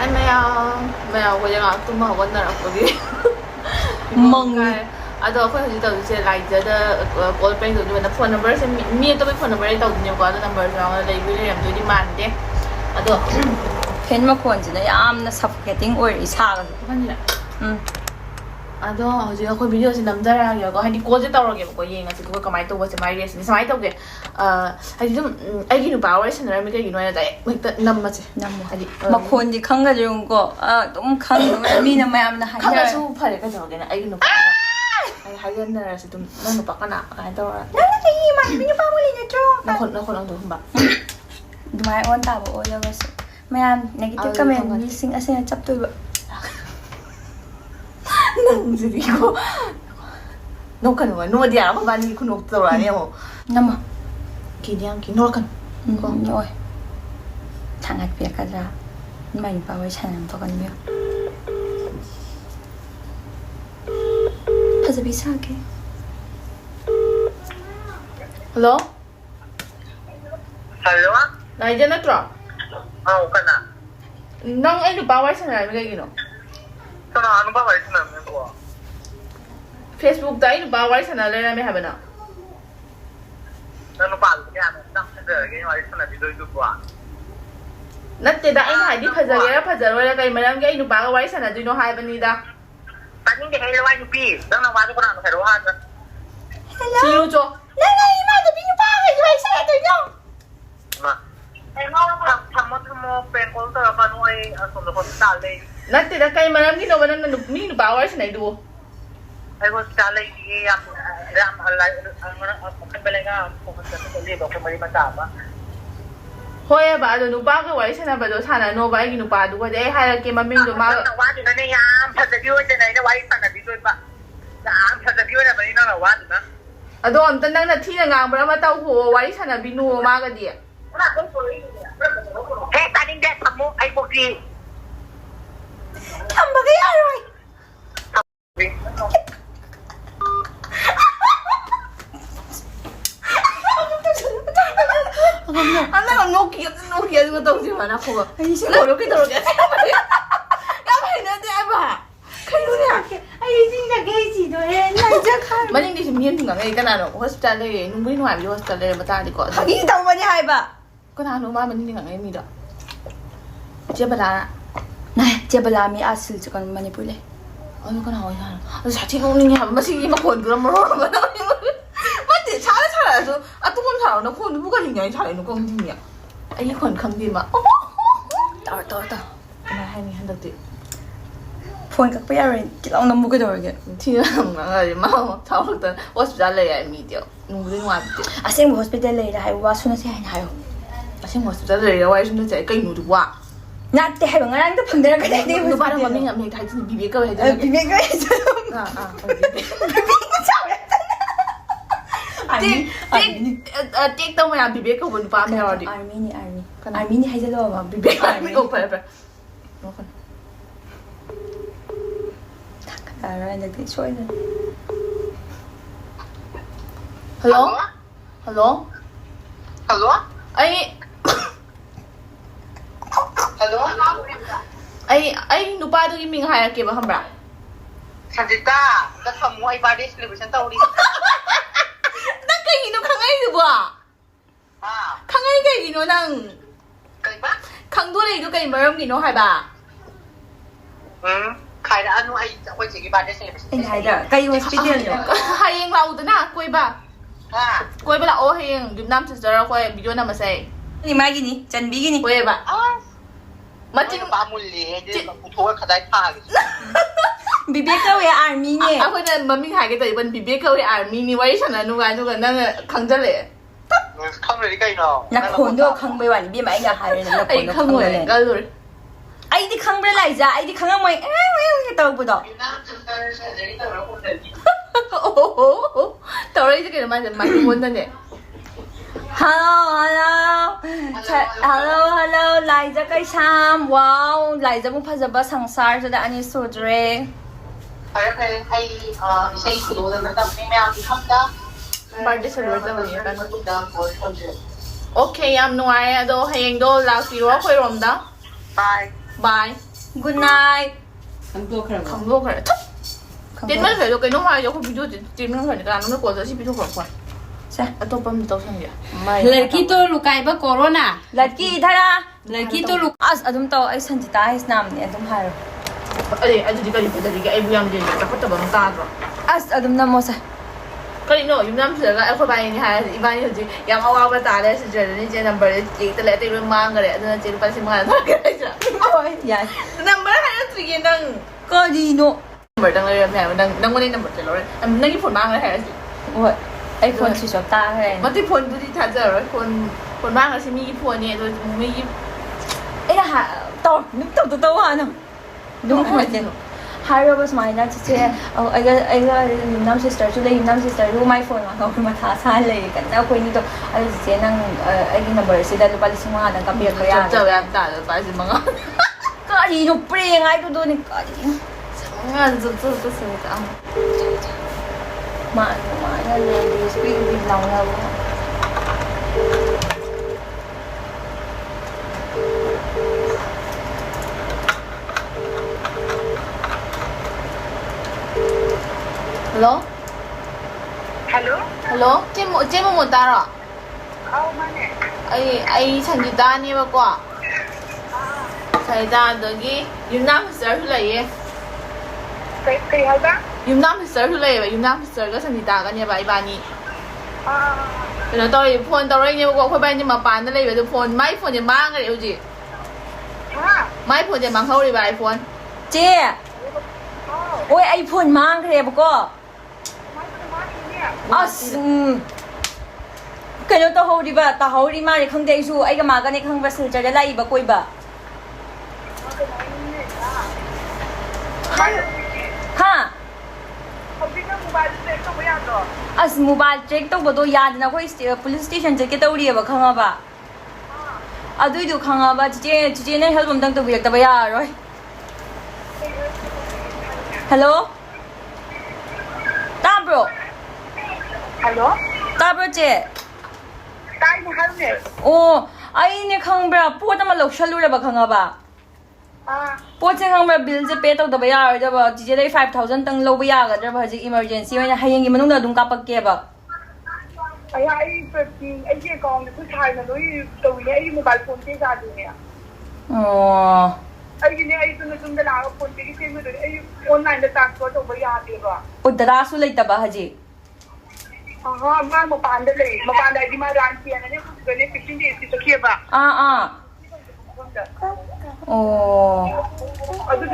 Hi Mèo. Mèo của em tung mà vẫn là của đi. Mong Ado ako hindi tawag siya like the call prank do na phone number sa mi to phone number tawag niyo ko ano number sa mga like really am do di man de. Ado pen makhonjina yamna suffocating or isaga kanila. Ado hoje ako video si namdara yo ko hindi ko je tawag ko yeng asi ko kamay to was my race ni samay tawag ay dum ay ginu power sa na mi kay ginu na dai like nam ma si nam hadi makhonji khanga jung ko dum khang mi na mayam na hanya khanga su phare ka tawag na ay ginu ay hayan na si dum nang pa kana ka tawag na kay ma mi pa mo li na tro na kon ang do ba dumay on ta bo oya bas mayam negative comment missing asin chap to ba nang sabi ko no kan wa no dia ako ba ni kuno to ra niya mo nama kiniang kinol kan ko oi thangat pia ka ra mai pa wai chanam to kan myo How's bisa ke hello Hello? Naija na tro Oo ka na. nang ay bawal sa namin kay gino So, ano ba kayo sinabi ko? Facebook dai bawal sa namin haba na Ano ba? Kaya ano? Tapos na ganyan kayo sinabi doon ko. natte da ina hadi phajagera kay maram kay inu bawal sa na duno hai bani da Tani hindi kayo lawan yung pi. Dang nawato ko na ano kayo ha. sino jo Nana ima da binu pa ka wai sa to yo Ma. Ay mo mo pengkol to ka no ay aso na hospital eh. natte da kay maram gino banan na mi nu bawal sa na du Ay hospital eh ram halay ang balenga ko sa libo ko mali matama. hoya ba do nu ba ka wai sa na ba do sana no ba gino pa du ko dai hai ke maming do ma Nawato na niya. Pasabiyo din na ina wai sana dito ba. Ang pasabiyo na ba ina nawato na. ado am tan nang na thi na ngang bra ma taw ho wai sa na binu ma ga di Hey, taning dad mo ay bugi. tamba kay aroy ana Nokia ko taw si mana ko ay si na ro ke ro ke ya mai na de ba kai ru ya ay si na gay si do eh na ja kha maning di mien tinga ngai kana no hospital le nu bui no abi hospital le mata di ko ni taw ma ni hai ba kana no ma maning tinga ngai mi da je ba la na je bala mi asil chu kan manipur le ano kana ho ya sa thi ko ni ha ma si ma kon du ma ro ma na ma de cha la cha la so a tu kon cha no ko nu bu ka ni ngai cha le no ko ni ya ai kon khang di ma ta ma hai ni han da ti ဖုန်းကပ်ပြရရင်ကြောင်နမှုကတော့က thi ma ngai ma cha lo da hospital le ya mi dio nu bui no abi အစင်း hospital လေဒါဟိုဝါဆုနစီဟိုင်ဟာယော a sin hospital le ya wai shun de kai nu du wa ညတဲ့ဟဲ့ငါလည်းဖုန်တယ်ကတည်းက nu ba da ma ming ya mi thai ti bi bi ka he ပြပြကဲချော ချောရติ๊กต้องมาบีเบก็บนฟ้าไม่รอดิ အာမီနီဟိုက်တော့ပါ บีเบไม่โอ้ไปน้องคน အဲ့ဒါလည်းတိချွေးတယ် ฮัลโหลฮัลโหล Hello? ไอ้ Hello? ไอ้หนูป้าดูยิ่งหายเก็บมาทำไร Sandita, das mo ay body celebration ta uli. นั่งไก่กินหนูขังไอ้ดูบ่ Ah, ขังไอ้ไก่กินหนูนั่ง kay ba? ขังตัวเลยดูไก่มาเริ่มกินหนูหายบ่า Kaya na ano ay ako sige body celebration. အင်းဟိုက်တော့ကဲ hospital ရော หายเองเราตัวน่ะกล้วยบ่า Ah. กล้วยบ่ละโอ้เฮงดื่มน้ำจะจะเรากล้วยวิดีโอน่ะมาใส่ ဒီမိုင်းကြီးနီချန်ဘီကြီးနီ กล้วยบ่า Ah. มาจริง ba muli, hindi ko puto ka dai pa. ဘီဘီကောရဲ့အာမီနဲ့ အခုနဲ့မမင်းခိုင်ကတဲ့ဘန်ဘီဘေကောရဲ့အာမီနီဝိုင်းဆန်နူကနူကနန်းခံကြလေ Come ready kayo no. နခွန်တော့ခန်းပေးပါဒီမိုင်းကဟာရနေနခွ အဲ့ န်တော့ ခံငွေကလို့ အဲ့ဒီခန်းပေးလိုက်ကြအဲ့ဒီခန်းကမွေအဲတော့ဘူးတော့ โอ้โหတော်ရည်ကလည်းမမိုက်ဝန်တဲ့ hello 来这个sam wow 来这么拍着把长沙这的安尼素质 Okay, ay isa ito na tapos may ang hamda. birthday celebrate လုပ်နေတယ်โอเคยามหน่วยโดเฮงโดลาฟิโรคุยรวมดา Bye. bye good night ทั้งตัวขนาด คำโลกอะไรทุกเจนไม่เคยดูกันน้องมาอยู่คนวิดีโอเจนไม่เคยในการน้องกลัวจะชิบิทุกคน ใช่ ตัวปั๊มตัวช่างเดียวไม่ लड़की तो लुकाई बा corona लड़की इधर आ लड़की तो look अस अदुम तो आई संजिता इस नाम ने अदुम हारो เอ้ยอาจจะดีกันดีแต่ดีกันไอ้บุญยามเจนจะพัฒนาตาตัว अस अदुम नमो से ก็นี่เนาะยุ่งน้ำเสือก็ไอ้คนไปนี่ฮะอีบ้านนี่จริงยังเอาเอาไปตาเลยสิเจนนี่เจนนัมเบอร์จีแต่ละตีเรื่องมังกันเลยแต่เจนไปสิมังอะไรกันเลยจ้ะ ओए यार นัมเบอร์ให้เราจีกันดัง करीनो นัมเบอร์ดังเลยแม่ดังวันนี้นัมเบอร์เจนเลยนั่งญี่ปุ่นมังเลยให้เราจี ओए आई फोन स्विच ऑफ ता है มันที่พลดูที่ทัดเจอแล้วคนบ้างอะใช่มีญี่ปุ่นเนี่ยโดยไม่ญี่ 哎呀ต่อนึกต่อว่าเนาะดูขนาดนี้Hi Robert my dad said I got nam sister today nam sister รู้ไหม phone มาเขามาท้าทายเลยกันแล้วคนนี้ตัวไอ้เจ๊นั่งไอ้กิน number สิได้รูปลิสมาดังกับเบียร์เขาอยาก เจอแบบด่าเลยไปสิมังอ่ะ ก็ดีนูเปรี้ยงไอ้ดูนี่ก็ดี งานจะสนุกอ่ะ มาเนี่ยเลยดีสปีดดีเราแล้วฮัลโหล Hello? ฮัลโหลเจมหมดตาหรอ Oh, mane. ไอ้ฉันจิตานี่มากกว่าฉันจิตาเดี๋ยวกี้ยืมน้ำเสือทุเลย Kay halba? ยืมน้ำเสือทุเลยยืมน้ำเสือก็ฉันจิตากันเนี่ยไปบ้านนี้ Ah. เดี๋ยวตอนพลตอนแรกเนี่ยบอกว่าไปจะมาปานนั่นเลยเดี๋ยวพลไม่พลจะมั่งกันเดี๋ยวจี Ha. ไม่พลจะมั่งเขาเลยไปพล เจ๊โอ้ยไอ้พ่นมังเครบก็ Mane. อ่ะก็ยังต้องหูดีบ่ะแต่หูดีมากเลยข้างเดียวสู้ไอ้ก็มากันในข้างบัสจะได้ไล่บ่คุยบ่ฮะ Computer mobile check to baya to. อัสโมบายเช็คต้องบ่ตัวยาดนะคุยpolice station จะเก็ตเอาเรียบ่ข้างบ่อะดูดูข้างบ่เจ๊เนี่ย help ผมตั้งตัวเบียกตะบยาร้อยฮัลโหลตาบร Hello? ตาบรเจ๊ Tay ni halne. โอ้ไอ้เนี่ยข้างบ่ปวดมาหลบชัลูเลยบ่ข้างบ่ Ah. ปวดเจ้าข้างบ่บิลจะเปย์ตัวตะบยาจะบ่เจ๊ได้ 5,000 ตั้งลบยาก็จะบ่จิ emergency ว่าให้ยังมันต้องดุงกับเก็บบ่ Ay ye kong niผู้ชายนะลุยตัวนี้ไอ้ mobile phone ที่จะดูเนี่ย อ๋อ ไอ้เนี่ยไอ้ตัวนึงจะลาเอา phone ที่เซ็นมาดูไอ้ online จะตัดตัวตัวบยาดีกว่า อุดราสุเลยตะบ่ฮะจิ อ๋อมาปานได้เลยมาปานได้ที่มาร้านเทียนนะเนี่ยคือเนี่ย15 days ที่จะเคลียร์ป่ะ อ่าโอ้ ಅದು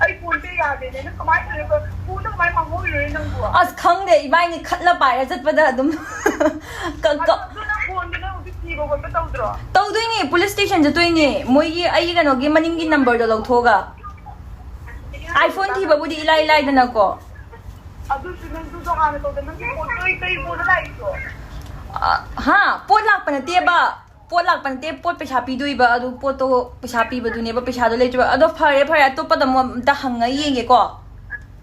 ಐ PhonePe ಯಾದೆ ne kamai ne ko phone to kamai mango ni nang bua อัสคังเดอีไม้นี่คัดละไปแล้วจัดประเดิมก็ na phone ni na uti ti bo ko ta udro ตัวด้วยนี่ police station จะด้วยนี่มวยไอ้กันโอเคมันยิ่ง number เดี๋ยวเราโทรกะ iPhone ที่แบบว่าดีไล่เดินก็ adu sinang tu so han to nang phone to kai phone la iso ฮะปวดหลักปนเตี้ยบ่ปวดหลักปนเตี้ยปวดไปชาปีด้วยบ่ดูปวดตัวไปชาปีบ่ดูเนี่ยบ่ไปชาตัวเลยจ้ะอะดูพาเรตัวปะดมตะหังไงยังไงก็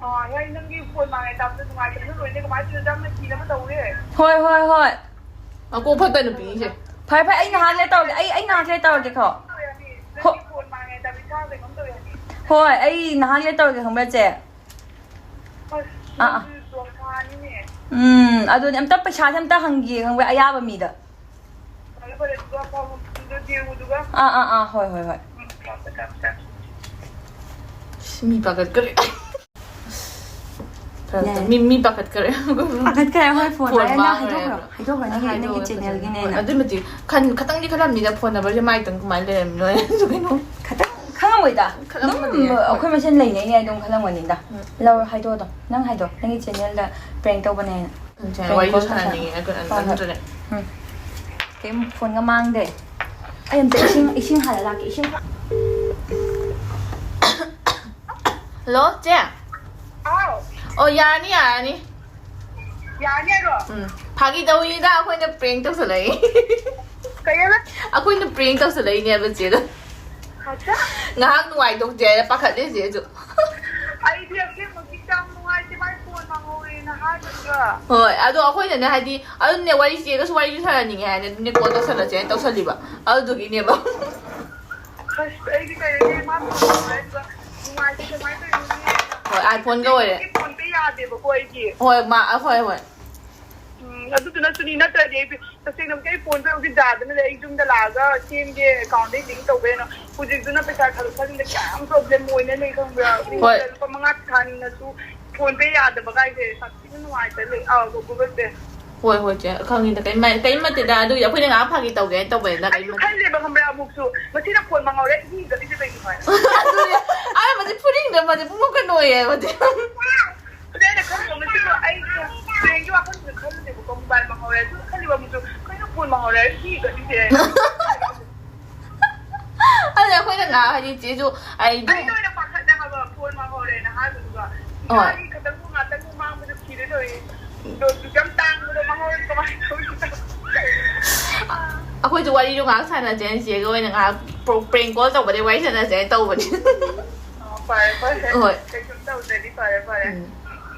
อ๋อยังนั่งที่phoneมาไงตามตัวมาจะรู้เนี่ยkamaiจะจำไม่ทีแล้วมาตัวเนี่ย ฮ้อย เอากูเพิ่งเป็นปีใช่ พายไอ้นาเลยต่อไอ้นาเลยต่อจะขอ phoneมาไงแต่ไม่ใช่เลยของตัวเนี่ย ฮ้อยไอ้นาเลยต่อจะของแม่เจ๊ ตัวคานี่เนี่ย อะดูเนี่ยมันต้องไปชาร์จมันต้องหังยีหังไว้อายาบะมีดะ แล้วพอเด็กตัวพอตัวเดียวดูก็ ฮ้อย มีปากกัดกระไรมีปากกัดกระไร ปากกันแค่ห้อยโฟน ปวดมาก ให้ทุกคนนี่กินเจเนลกินเนี่ยนะ อันนี้มันจีคันตั้งที่เขาทำมีแต่พลนะไม่ใช่ไม่ตั้งกูไม่เลยเลยทุกคน ข้างไว้ด่ะน้องเอาขึ้นมาเช่นไรเนี่ยตรงข้างวันนี้ด่ะเราให้ตัวต่อนั่งให้ตัวนั่งกินเจเนลละแปลงตัวบนเนี่ย ใช่ไว้ยุทธนานี้ไอ้คนอันนั้นตัวเนี่ย เกมโฟนก็มั่งเด้ไอ้ยังเป็นชิงหาละกี่ชิง ฮัลโหลเจ๊ อ้าว โอ้ยานี่ ยาเนี่ยหรอ พากีตาวีด้าคนจะเปลี่ยนตัวสลาย ก็ยังไง คนจะเปลี่ยนตัวสลายเนี่ยเป็นเจ๊ด้วย เขาจะ งานหน่วยตกเจ๊ปากกัดได้เจ๊จุ ไอเดียเรื่องของกิจกรรมหน่วยที่ไม่ควรมาโวยนะฮะจุดก็ เฮ้ยดูเอาคนเนี่ยให้ดีเอาเนี่ยวันที่ก็是วันที่เท่านี้ไงเนี่ยกูต้องสละเจ๊ต้องสลิบอ่ะเอาดูกินเนี่ยบ้าง ไอ้ที่ก็ยังไม่มาเลยก็ ꯅꯨꯡꯉꯥꯏꯇꯦ ꯀꯃꯥꯏꯅ ꯇꯧꯔꯤꯅꯣ ဟို iPhone ကဝယ်တယ် ဖုန်းပေးရတယ်ꯕꯀꯣ ꯑꯩꯒꯤ ဟိုမှာဟို ꯑꯗꯨꯗꯨꯅ ꯁꯨꯅꯤ ꯅꯠꯇ꯭ꯔꯗꯤ ꯇꯁꯦꯡꯅ ꯑꯩ phone ꯄꯦ ꯍꯧꯖꯤꯛ ꯌꯥꯗꯅ ꯂꯩ ꯑꯩ ꯌꯨꯝꯗ ꯂꯥꯛꯑꯒ ꯁꯦꯝꯒꯦ ꯑꯦꯀꯥꯎꯟꯗꯩ ꯂꯤꯡ ꯇꯧꯒꯦꯅ ꯍꯧꯖꯤꯛꯇꯨꯅ ꯄꯩꯁꯥ ꯊꯥꯗꯣꯛꯊꯥꯖꯤꯟꯗ ꯌꯥꯝ ꯄ꯭ꯔꯣꯕ꯭ꯂꯦꯝ ꯑꯣꯏꯅ ꯂꯩ ꯈꯪꯕ꯭ꯔꯥ ꯂꯨꯄꯥ 5 ꯊꯥꯅꯤꯡꯉꯁꯨ ꯐꯣꯟ ꯄꯦ ꯌꯥꯗꯕ ꯀꯥꯏꯁꯦ ꯁꯥꯊꯤꯅ ꯅꯨꯡꯉꯥꯏꯇ ꯂꯩ ꯒꯨꯒꯜ ꯄꯦ ꯍꯣꯏ ꯍꯣꯏ ꯆꯦ ꯈꯪꯉꯤꯗ ꯀꯩ ꯃꯇꯦꯗ ꯑꯗꯨ ꯑꯩꯈꯣꯏꯅ ꯉꯥꯏꯍꯥꯛ ꯐꯥꯒꯤ ꯇꯧꯒꯦ ꯇꯧꯕꯅꯤꯅ ꯀꯩ ꯑꯩꯁꯨ ꯈꯜꯂꯦꯕ ꯈꯪꯕ꯭ꯔꯥ ꯑꯃꯨꯛꯁꯨ ꯃꯁꯤꯅ ꯐꯣꯟ ꯃꯉꯥꯎꯔꯦ ꯍꯤꯒꯗꯤꯁꯦ ꯀꯩꯒꯤꯅꯣ ꯍꯥꯏꯅ ꯑꯗꯨꯅꯦ ꯑꯩ ꯃꯁꯤ ꯐꯨꯅꯤꯡꯗ ꯃꯁꯤ ꯄꯨꯡ ꯀꯩꯅꯣꯌꯦ ꯃꯁꯤ ꯑꯩꯅ ꯈꯜꯂꯤꯕ ꯃꯁꯤꯁꯨ ꯑꯩꯁꯨ ꯍꯌꯦꯡꯒꯤ ꯋꯥꯈꯜꯁꯨ ꯈꯜꯂꯨꯅꯦꯕꯀꯣ ꯃꯣꯕꯥꯏꯜ ꯃꯉꯥꯎꯔꯦ ꯑꯗꯨ ꯈꯜꯂꯤꯕ ꯑꯃꯨꯛꯁꯨ ꯀꯩꯅꯣ ꯐꯣꯟ ꯃꯉꯥꯎꯔꯦ ꯍꯤꯒꯗꯤꯁꯦ ꯑꯗꯨ ꯑꯩꯈꯣꯏꯅ ꯉꯥꯏꯍꯥꯛ ꯍꯥꯏꯗꯤ ꯆꯦꯁꯨ ꯑꯩꯗꯣ ꯑꯣꯏꯅ ꯄꯥꯈꯠꯂꯦ ꯍꯥꯏꯕ ꯐꯣꯟ ꯃꯉꯥꯎꯔꯦꯅ ꯍꯥꯏꯕꯗꯨꯒ ꯏꯁꯥꯒꯤ ꯈꯛꯇꯪꯕꯨ ꯉꯥꯛꯇꯪꯕꯨ ꯃꯥꯡꯕꯗ ꯁꯤꯔꯦ ꯇꯧꯔꯤ ꯌꯥꯝ ꯇꯥꯡꯕꯗꯣ ꯃꯉꯥꯎꯔꯦ ꯀꯃꯥꯏꯅ ꯇꯧꯔꯤꯅꯣ ꯑꯩꯈꯣꯏꯁꯨ ꯋꯥꯔꯤꯗꯣ ꯉꯥꯏꯍꯥꯛ ꯁꯥꯟꯅꯁꯦ ꯆꯦꯒ ꯑꯣꯏꯅ ꯉꯥꯏꯍꯥꯛ ꯄ꯭ꯔꯦꯡ ꯀꯣꯜ ꯇꯧꯕꯗꯩ ꯋꯥꯔꯤ ꯁꯥꯟꯅꯁꯦ ꯇꯧꯕꯅꯤ ꯐꯔꯦ ꯐꯔꯦ ꯍꯣꯏ ꯀꯩꯁꯨꯝ ꯇꯧꯗ꯭ꯔꯗꯤ ꯐꯔꯦ ꯐꯔꯦ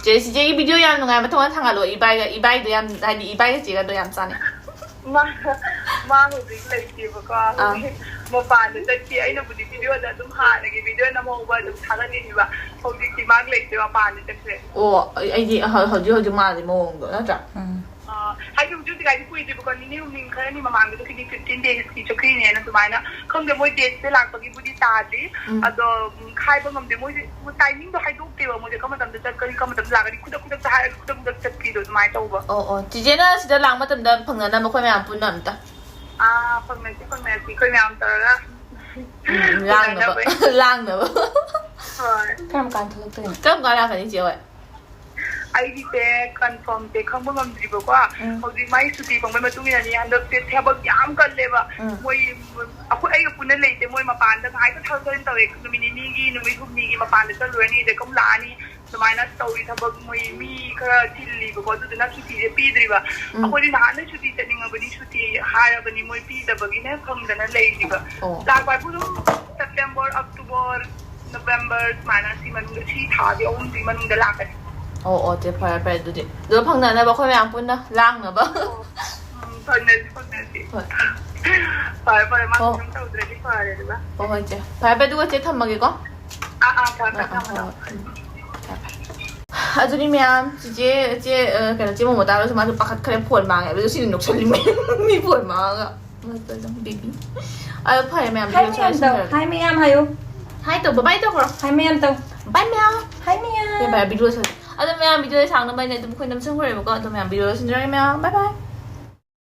ꯆꯦ ꯆꯦꯒꯤ ꯚꯤꯗꯤꯑꯣ ꯌꯥꯝ ꯅꯨꯡꯉꯥꯏꯕ ꯊꯣꯡꯅ ꯊꯥꯡꯒꯠꯂꯣ ꯏꯕꯥꯏꯗꯣ ꯌꯥꯝ ꯍꯥꯏꯗꯤ ꯏꯕꯥꯏꯒ ꯆꯦꯒꯗꯣ ꯌꯥꯝ ꯆꯥꯅꯩ ꯃꯥ ꯍꯧꯖꯤꯛ ꯂꯩꯇꯦꯕꯀꯣ ꯍꯧꯖꯤꯛ ꯃꯄꯥꯟꯗ ꯆꯠꯈꯤ ꯑꯩꯅꯕꯨꯗꯤ ꯚꯤꯗꯤꯑꯣꯗ ꯑꯗꯨꯝ ꯍꯥꯟꯅꯒꯤ ꯚꯤꯗꯤꯑꯣ ꯅꯝꯍꯧꯕ ꯑꯗꯨꯝ ꯊꯥꯒꯠꯂꯤꯅꯦꯕ ꯍꯧꯖꯤꯛꯇꯤ ꯃꯥ ꯂꯩꯇꯦ ꯃꯄꯥꯟꯗ ꯆꯠꯈ꯭ꯔꯦ ꯑꯣ ꯑꯩꯗꯤ ꯍꯧꯖꯤꯛ ꯃꯥꯜꯂꯤ ꯃꯑꯣꯡꯗꯣ ꯅꯠꯇ꯭ꯔꯥ ꯍꯥꯏꯗꯤ ꯍꯧꯖꯤꯛ ꯀꯥꯏꯗꯤ ꯀꯨꯏꯗꯦꯕꯀꯣ ꯅꯤꯅꯤ ꯍꯨꯝꯅꯤ ꯈꯔꯅꯤ ꯃꯃꯥꯡꯗ ꯆꯠꯈꯤꯅꯤ 15 ꯗꯦꯖꯀꯤ ꯆꯠꯈ꯭ꯔꯤꯅꯦꯅ ꯑꯗꯨꯃꯥꯏꯅ ꯈꯪꯗꯦ ꯃꯣꯏ ꯗꯦꯠꯁꯦ ꯂꯥꯛꯄꯒꯤꯕꯨꯗꯤ ꯇꯥꯗ꯭ꯔꯤ ꯑꯗꯣ ꯍꯥꯏꯕ ꯉꯝꯗꯦ ꯃꯣꯏꯁꯦ ꯇꯥꯏꯃꯤꯡꯗꯣ ꯍꯥꯏꯗꯣꯛꯇꯦꯕ ꯃꯣꯏꯁꯦ ꯀꯔꯝꯕ ꯃꯇꯝꯗ ꯆꯠꯀꯅꯤ ꯀꯔꯝꯕ ꯃꯇꯝꯗ ꯂꯥꯛꯀꯅꯤ ꯈꯨꯗꯛꯇ ꯍꯥꯏꯔꯒ ꯈꯨꯗꯛ ꯆꯠꯄꯤꯗꯣ ꯑꯗꯨꯃꯥꯏꯅ ꯇꯧꯕ ꯑꯣ ꯆꯤꯆꯦꯅ ꯁꯤꯗ ꯂꯥꯛ ꯃꯇꯝꯗ ꯐꯪꯅꯅꯕ ꯑꯩꯈꯣꯏ ꯃꯌꯥꯝ ꯄꯨꯟꯅ ꯑꯝꯇ ꯐꯪꯅꯁꯤ ꯑꯩꯈꯣꯏ ꯃꯌꯥꯝ ꯇꯧꯔꯒ ꯂꯥꯡꯅꯕ ꯍꯣꯏ ꯀꯔꯝ ꯀꯥꯟ ꯊꯣꯛꯂꯛꯇꯣꯏꯅꯣ ꯀꯔꯝ ꯀꯥꯟ ꯂꯥꯛꯀꯅꯤ ꯆꯦ ꯍꯣꯏ ꯑꯩꯒꯤꯁꯦ ꯀꯟꯐꯥꯔꯝꯁꯦ ꯈꯪꯕ ꯉꯝꯗ꯭ꯔꯤꯕꯀꯣ ꯍꯧꯖꯤꯛ ꯃꯥꯒꯤ ꯁꯨꯇꯤ ꯐꯪꯕꯩ ꯃꯇꯨꯡ ꯏꯟꯅꯅꯤ ꯍꯟꯗꯛꯁꯦ ꯊꯕꯛ ꯌꯥꯝ ꯀꯜꯂꯦꯕ ꯃꯣꯏ ꯑꯩꯈꯣꯏ ꯑꯩꯒ ꯄꯨꯟꯅ ꯂꯩꯇꯦ ꯃꯣꯏ ꯃꯄꯥꯟꯗ ꯉꯥꯏꯇ ꯊꯕꯛ ꯇꯧꯋꯦ ꯅꯨꯃꯤꯠ ꯅꯤꯅꯤꯒꯤ ꯅꯨꯃꯤꯠ ꯍꯨꯝꯅꯤꯒꯤ ꯃꯄꯥꯟꯗ ꯆꯠꯂꯨꯔꯅꯤ ꯑꯗꯩ ꯑꯃꯨꯛ ꯂꯥꯛꯑꯅꯤ ꯑꯗꯨꯃꯥꯏꯅ ꯇꯧꯔꯤ ꯊꯕꯛ ꯃꯣꯏ ꯃꯤ ꯈꯔ ꯆꯤꯜꯂꯤꯕꯀꯣ ꯑꯗꯨꯗꯨꯅ ꯁꯨꯇꯤꯁꯦ ꯄꯤꯗ꯭ꯔꯤꯕ ꯑꯩꯈꯣꯏꯗꯤ ꯅꯍꯥꯟꯅ ꯁꯨꯇꯤ ꯆꯠꯅꯤꯡꯉꯕꯅꯤ ꯁꯨꯇꯤ ꯍꯥꯏꯔꯕꯅꯤ ꯃꯣꯏ ꯄꯤꯗꯕꯒꯤꯅꯦ ꯐꯪꯗꯅ ꯂꯩꯔꯤꯕ ꯂꯥꯛꯄ ꯍꯥꯏꯕꯨ ꯑꯗꯨꯝ ꯁꯦꯞꯇꯦꯝꯕꯔ ꯑꯣꯛꯇꯣꯕꯔ ꯅꯕꯦꯝꯕꯔ ꯁꯨꯃꯥꯏꯅ ꯁꯤ ꯃꯅꯨꯡꯗ ꯁꯤ ꯊꯥꯒꯤ 3ꯁꯤ ꯃꯅꯨꯡꯗ ꯂꯥꯛꯀꯅꯤ ꯑꯣ ꯆꯦ ꯐꯔꯦ ꯑꯗꯨꯗꯤ ꯑꯗꯨꯒ ꯐꯪꯅꯅꯕ ꯑꯩꯈꯣꯏ ꯃꯌꯥꯝ ꯄꯨꯟꯅ ꯂꯥꯡꯅꯕ ꯐꯪꯅꯁꯤ ꯍꯣꯏ ꯐꯔꯦ ꯃꯥ ꯀꯩꯁꯨꯝ ꯇꯧꯗ꯭ꯔꯗꯤ ꯐꯔꯦ ꯑꯗꯨꯒ ꯍꯣꯏ ꯆꯦ ꯐꯔꯦ ꯑꯗꯨꯒ ꯆꯦ ꯊꯝꯃꯒꯦꯀꯣ ꯐꯔꯦ ꯑꯗꯨꯗꯤ ꯃꯌꯥꯝ ꯆꯦ ꯀꯩꯅꯣ ꯆꯦ ꯃꯣꯃꯣ ꯇꯥꯔꯁꯨ ꯃꯥꯁꯨ ꯄꯥꯈꯠꯈ꯭ꯔꯦ ꯐꯣꯟ ꯃꯥꯡꯉꯦ ꯑꯗꯨ ꯁꯤꯗꯤ ꯅꯣꯛꯁꯜꯂꯤꯃꯦ ꯃꯤ ꯐꯣꯟ ꯃꯥꯡꯉꯒ ꯕꯦꯕꯤ ꯑꯗꯣ ꯐꯔꯦ ꯃꯌꯥꯝ Hi ma'am tau. Hi ma'am hayo. ꯍꯥꯏ ꯇꯧꯕ ꯕꯥꯏ ꯇꯧꯕ꯭ꯔꯣ Hi ma'am tau. ꯕꯥꯏ ꯃꯌꯥꯝ Hi ma'am. ꯚꯤꯗꯤꯑꯣ ꯑꯗꯣ ꯃꯌꯥꯝ ꯚꯤꯗꯤꯑꯣ ꯁꯥꯡꯅꯕ ꯑꯩꯅ ꯑꯗꯨꯝ ꯑꯩꯈꯣꯏ ꯅꯝꯁꯤꯟꯈ꯭ꯔꯦꯕꯀꯣ ꯑꯗꯣ ꯃꯌꯥꯝ ꯚꯤꯗꯤꯑꯣ ꯁꯤꯟꯖꯔꯒꯦ ꯃꯌꯥꯝ ꯕꯥꯏ